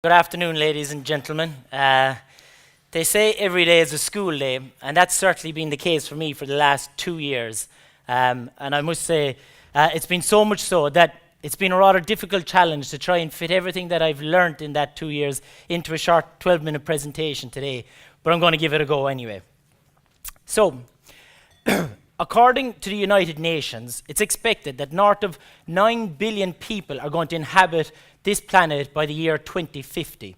Good afternoon, ladies and gentlemen. They say every day is a school day, and that's certainly been the case for me for the last 2 years. And I must say, it's been so much so that it's been a rather difficult challenge to try and fit everything that I've learnt in that 2 years into a short 12-minute presentation today. But I'm going to give it a go anyway. So, according to the United Nations, it's expected that north of 9 billion people are going to inhabit this planet by the year 2050.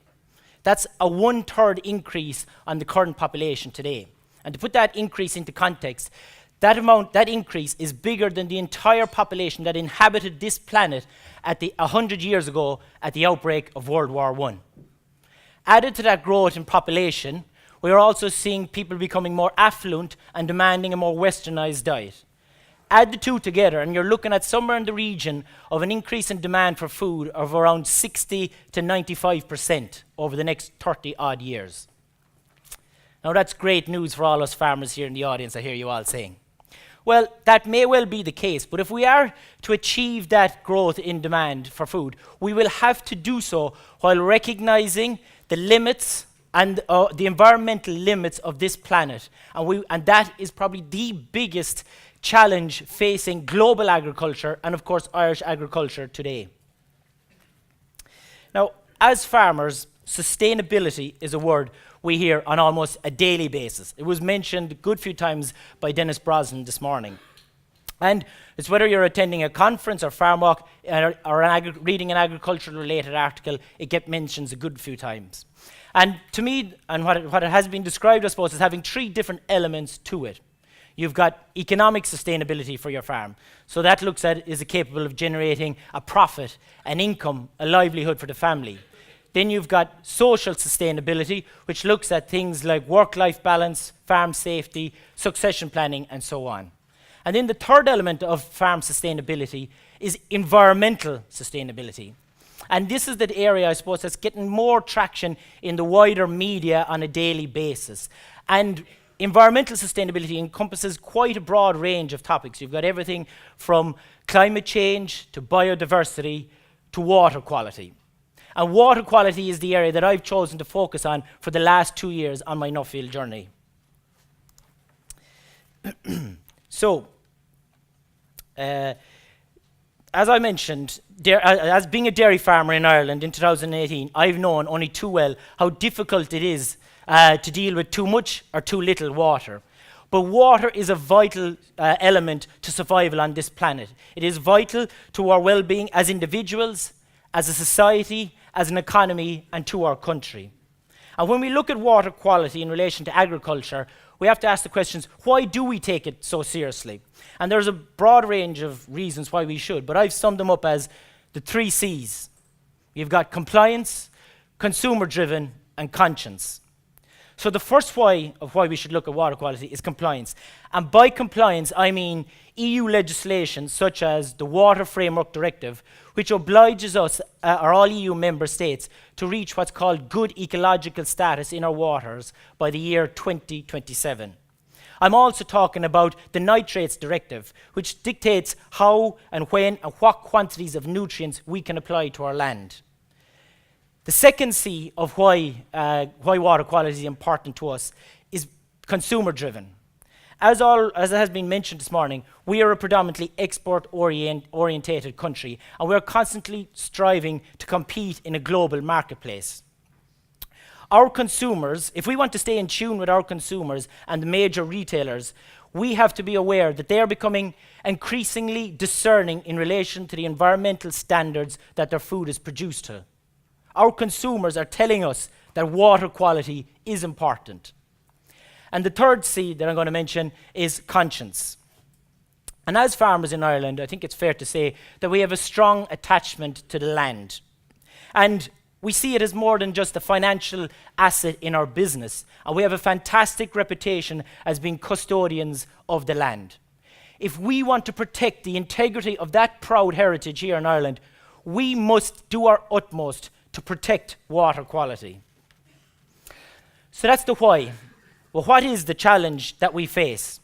That's a 1/3 increase on the current population today. And to put that increase into context, that increase is bigger than the entire population that inhabited this planet 100 years ago at the outbreak of World War I. Added to that growth in population, we are also seeing people becoming more affluent and demanding a more westernized diet. Add the two together and you're looking at somewhere in the region of an increase in demand for food of around 60 to 95% over the next 30 odd years. Now that's great news for all us farmers here in the audience, I hear you all saying. Well, that may well be the case, but if we are to achieve that growth in demand for food, we will have to do so while recognizing the limits and the environmental limits of this planet. And that is probably the biggest challenge facing global agriculture and, of course, Irish agriculture today. Now, as farmers, sustainability is a word we hear on almost a daily basis. It was mentioned a good few times by Dennis Brosnan this morning. And it's whether you're attending a conference or farm walk or reading an agricultural-related article, it gets mentioned a good few times. And to me, and what it has been described, I suppose, as having three different elements to it. You've got economic sustainability for your farm. So that looks at, is it capable of generating a profit, an income, a livelihood for the family? Then you've got social sustainability, which looks at things like work-life balance, farm safety, succession planning, and so on. And then the third element of farm sustainability is environmental sustainability. And this is the area, I suppose, that's getting more traction in the wider media on a daily basis. And environmental sustainability encompasses quite a broad range of topics. You've got everything from climate change to biodiversity to water quality. And water quality is the area that I've chosen to focus on for the last 2 years on my Nuffield journey. So, as I mentioned, as being a dairy farmer in Ireland in 2018, I've known only too well how difficult it is to deal with too much or too little water. But water is a vital element to survival on this planet. It is vital to our well-being as individuals, as a society, as an economy, and to our country. And when we look at water quality in relation to agriculture, we have to ask the questions, why do we take it so seriously? And there's a broad range of reasons why we should, but I've summed them up as the 3 C's. You've got compliance, consumer-driven, and conscience. So the first why of why we should look at water quality is compliance. And by compliance, I mean EU legislation such as the Water Framework Directive, which obliges us, or all EU member states, to reach what's called good ecological status in our waters by the year 2027. I'm also talking about the Nitrates Directive, which dictates how and when and what quantities of nutrients we can apply to our land. The second C of why water quality is important to us is consumer-driven. As it has been mentioned this morning, we are a predominantly export-orientated country, and we're constantly striving to compete in a global marketplace. Our consumers, if we want to stay in tune with our consumers and the major retailers, we have to be aware that they are becoming increasingly discerning in relation to the environmental standards that their food is produced to. Our consumers are telling us that water quality is important. And the third C that I'm going to mention is conscience. And as farmers in Ireland, I think it's fair to say that we have a strong attachment to the land. And we see it as more than just a financial asset in our business. And we have a fantastic reputation as being custodians of the land. If we want to protect the integrity of that proud heritage here in Ireland, we must do our utmost to protect water quality. So that's the why. Well, what is the challenge that we face?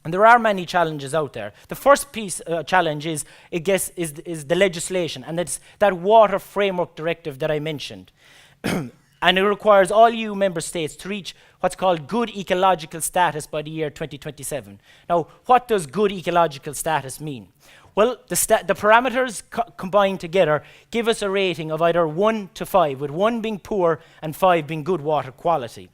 And there are many challenges out there. The first challenge is the legislation, and it's that Water Framework Directive that I mentioned. And it requires all EU member states to reach what's called good ecological status by the year 2027. Now, what does good ecological status mean? Well, the parameters combined together give us a rating of either 1 to 5, with 1 being poor and 5 being good water quality.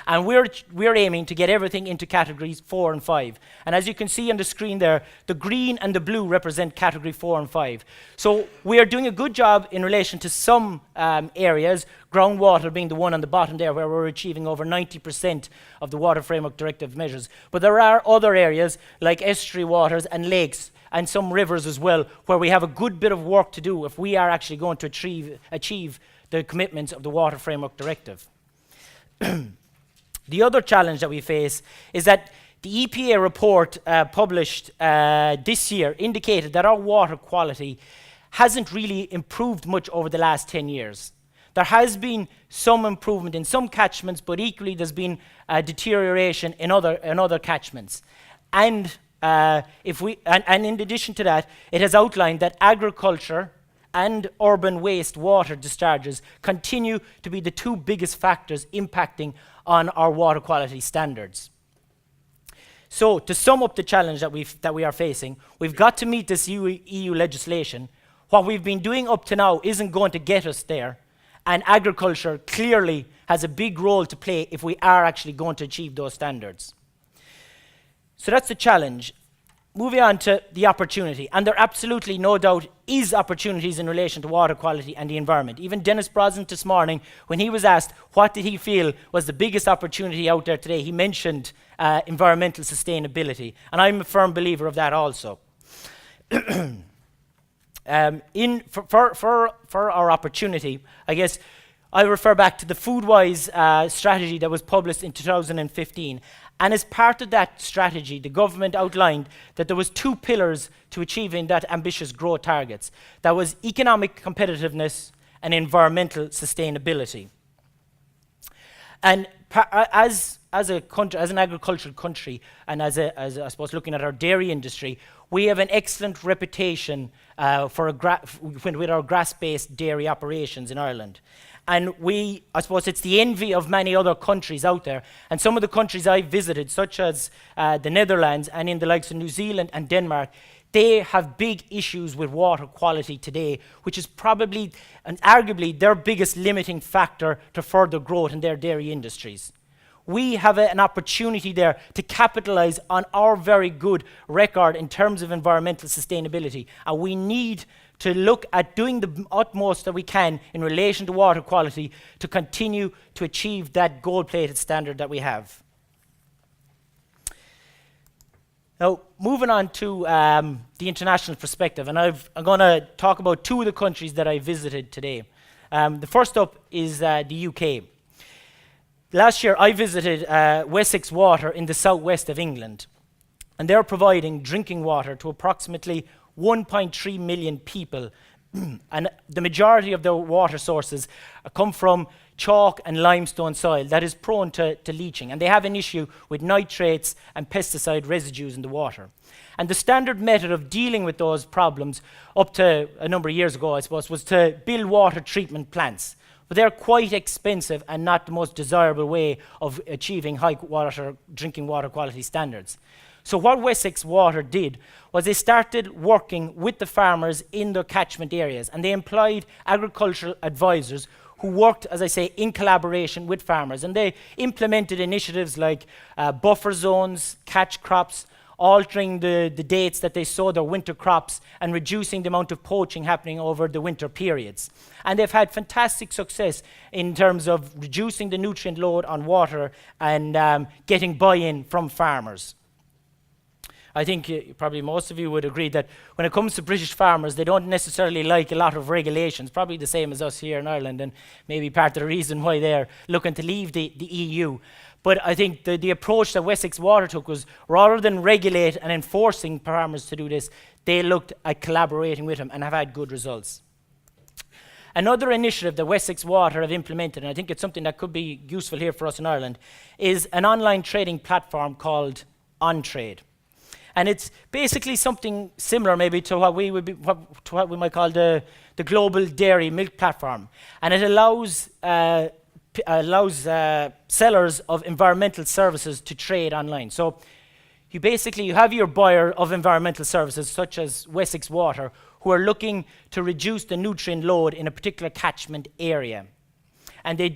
And we're aiming to get everything into categories 4 and 5. And as you can see on the screen there, the green and the blue represent category 4 and 5. So we are doing a good job in relation to some areas, groundwater being the one on the bottom there, where we're achieving over 90% of the Water Framework Directive measures. But there are other areas, like estuary waters and lakes, and some rivers as well, where we have a good bit of work to do if we are actually going to achieve the commitments of the Water Framework Directive. The other challenge that we face is that the EPA report published this year indicated that our water quality hasn't really improved much over the last 10 years. There has been some improvement in some catchments, but equally there's been deterioration in other catchments. And in addition to that, it has outlined that agriculture and urban waste water discharges continue to be the 2 biggest factors impacting on our water quality standards. So, to sum up the challenge that we are facing, we've got to meet this EU legislation. What we've been doing up to now isn't going to get us there, and agriculture clearly has a big role to play if we are actually going to achieve those standards. So that's the challenge. Moving on to the opportunity, and there absolutely no doubt is opportunities in relation to water quality and the environment. Even Dennis Brosnan this morning, when he was asked what did he feel was the biggest opportunity out there today, he mentioned environmental sustainability, and I'm a firm believer of that also. For our opportunity, I guess I refer back to the FoodWise strategy that was published in 2015. And as part of that strategy, the government outlined that there was 2 pillars to achieving that ambitious growth targets. That was economic competitiveness and environmental sustainability. And as a country, as an agricultural country, and as I suppose looking at our dairy industry, we have an excellent reputation with our grass-based dairy operations in Ireland. And I suppose it's the envy of many other countries out there. And some of the countries I've visited, such as the Netherlands and in the likes of New Zealand and Denmark, they have big issues with water quality today, which is probably and arguably their biggest limiting factor to further growth in their dairy industries. We have an opportunity there to capitalize on our very good record in terms of environmental sustainability. And we need to look at doing the utmost that we can in relation to water quality to continue to achieve that gold-plated standard that we have. Now, moving on to the international perspective, and I'm going to talk about 2 of the countries that I visited today. The first up is the UK. Last year, I visited Wessex Water in the southwest of England, and they're providing drinking water to approximately 1.3 million people, and the majority of their water sources come from chalk and limestone soil that is prone to leaching, and they have an issue with nitrates and pesticide residues in the water. And the standard method of dealing with those problems up to a number of years ago, I suppose, was to build water treatment plants. But they're quite expensive and not the most desirable way of achieving high drinking water quality standards. So what Wessex Water did was they started working with the farmers in their catchment areas, and they employed agricultural advisors who worked, as I say, in collaboration with farmers. And they implemented initiatives like buffer zones, catch crops, altering the dates that they sow their winter crops, and reducing the amount of poaching happening over the winter periods. And they've had fantastic success in terms of reducing the nutrient load on water and getting buy-in from farmers. I think probably most of you would agree that when it comes to British farmers, they don't necessarily like a lot of regulations, probably the same as us here in Ireland, and maybe part of the reason why they're looking to leave the EU. But I think the approach that Wessex Water took was, rather than regulate and enforcing farmers to do this, they looked at collaborating with them and have had good results. Another initiative that Wessex Water have implemented, and I think it's something that could be useful here for us in Ireland, is an online trading platform called OnTrade. And it's basically something similar maybe to what we might call the the global dairy milk platform, and it allows sellers of environmental services to trade online. So you have your buyer of environmental services, such as Wessex Water, who are looking to reduce the nutrient load in a particular catchment area. And they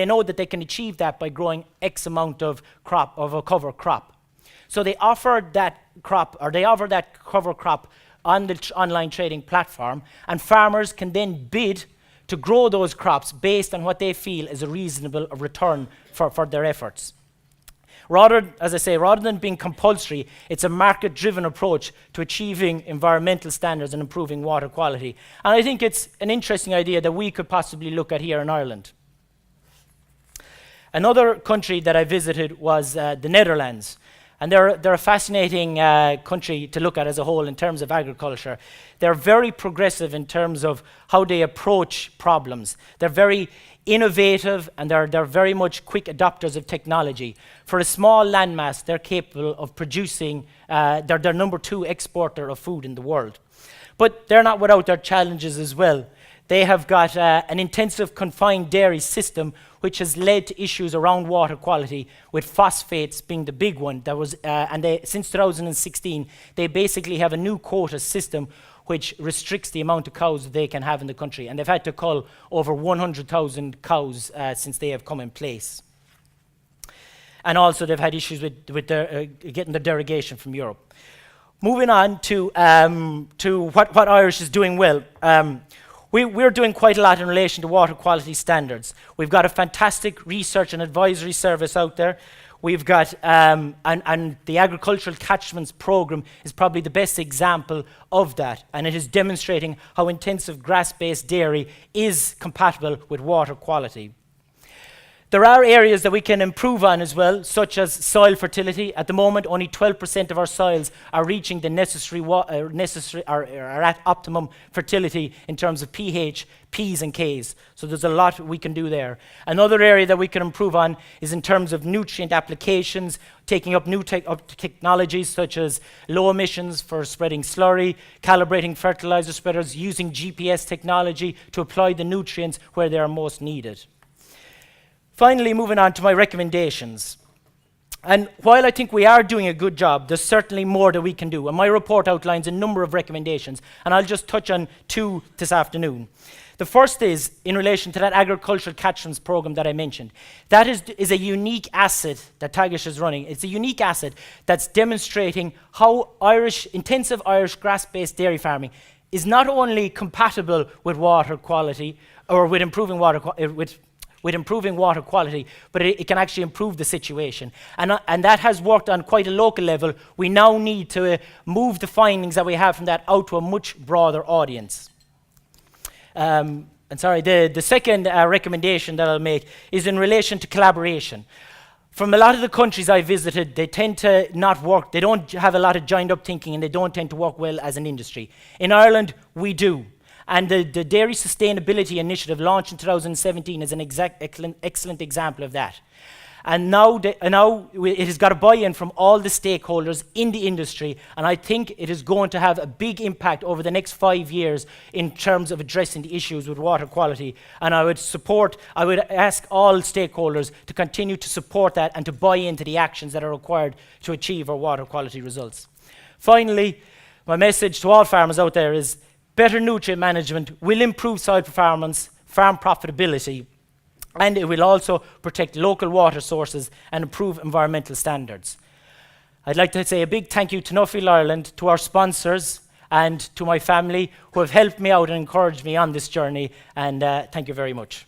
know that they can achieve that by growing X amount of a cover crop. So they offer that cover crop on the online trading platform, and farmers can then bid to grow those crops based on what they feel is a reasonable return for their efforts. As I say, rather than being compulsory, it's a market-driven approach to achieving environmental standards and improving water quality. And I think it's an interesting idea that we could possibly look at here in Ireland. Another country that I visited was the Netherlands. And they're a fascinating country to look at as a whole in terms of agriculture. They're very progressive in terms of how they approach problems. They're very innovative, and they're very much quick adopters of technology. For a small landmass, they're capable of producing, they're number 2 exporter of food in the world. But they're not without their challenges as well. They have got an intensive confined dairy system, which has led to issues around water quality, with phosphates being the big one. Since 2016, they basically have a new quota system which restricts the amount of cows they can have in the country. And they've had to cull over 100,000 cows since they have come in place. And also they've had issues with getting the derogation from Europe. Moving on to what Irish is doing well. We're doing quite a lot in relation to water quality standards. We've got a fantastic research and advisory service out there. We've got, and the Agricultural Catchments Programme is probably the best example of that, and it is demonstrating how intensive grass-based dairy is compatible with water quality. There are areas that we can improve on as well, such as soil fertility. At the moment, only 12% of our soils are reaching the are at optimum fertility in terms of pH, P's and K's. So there's a lot we can do there. Another area that we can improve on is in terms of nutrient applications, taking up new technologies such as low emissions for spreading slurry, calibrating fertilizer spreaders, using GPS technology to apply the nutrients where they are most needed. Finally, moving on to my recommendations. And while I think we are doing a good job, there's certainly more that we can do. And my report outlines a number of recommendations, and I'll just touch on 2 this afternoon. The first is in relation to that agricultural catchments program that I mentioned. That is a unique asset that Tagish is running. It's a unique asset that's demonstrating how intensive Irish grass-based dairy farming is not only compatible with water quality, or with improving water quality, but it can actually improve the situation. And that has worked on quite a local level. We now need to move the findings that we have from that out to a much broader audience. The second recommendation that I'll make is in relation to collaboration. From a lot of the countries I visited, they tend to not work. They don't have a lot of joined-up thinking, and they don't tend to work well as an industry. In Ireland, we do. And the Dairy Sustainability Initiative, launched in 2017, is an excellent example of that. And now it has got a buy-in from all the stakeholders in the industry, and I think it is going to have a big impact over the next 5 years in terms of addressing the issues with water quality. And I would ask all stakeholders to continue to support that and to buy into the actions that are required to achieve our water quality results. Finally, my message to all farmers out there is better nutrient management will improve soil performance, farm profitability, and it will also protect local water sources and improve environmental standards. I'd like to say a big thank you to Nuffield Ireland, to our sponsors, and to my family who have helped me out and encouraged me on this journey, and thank you very much.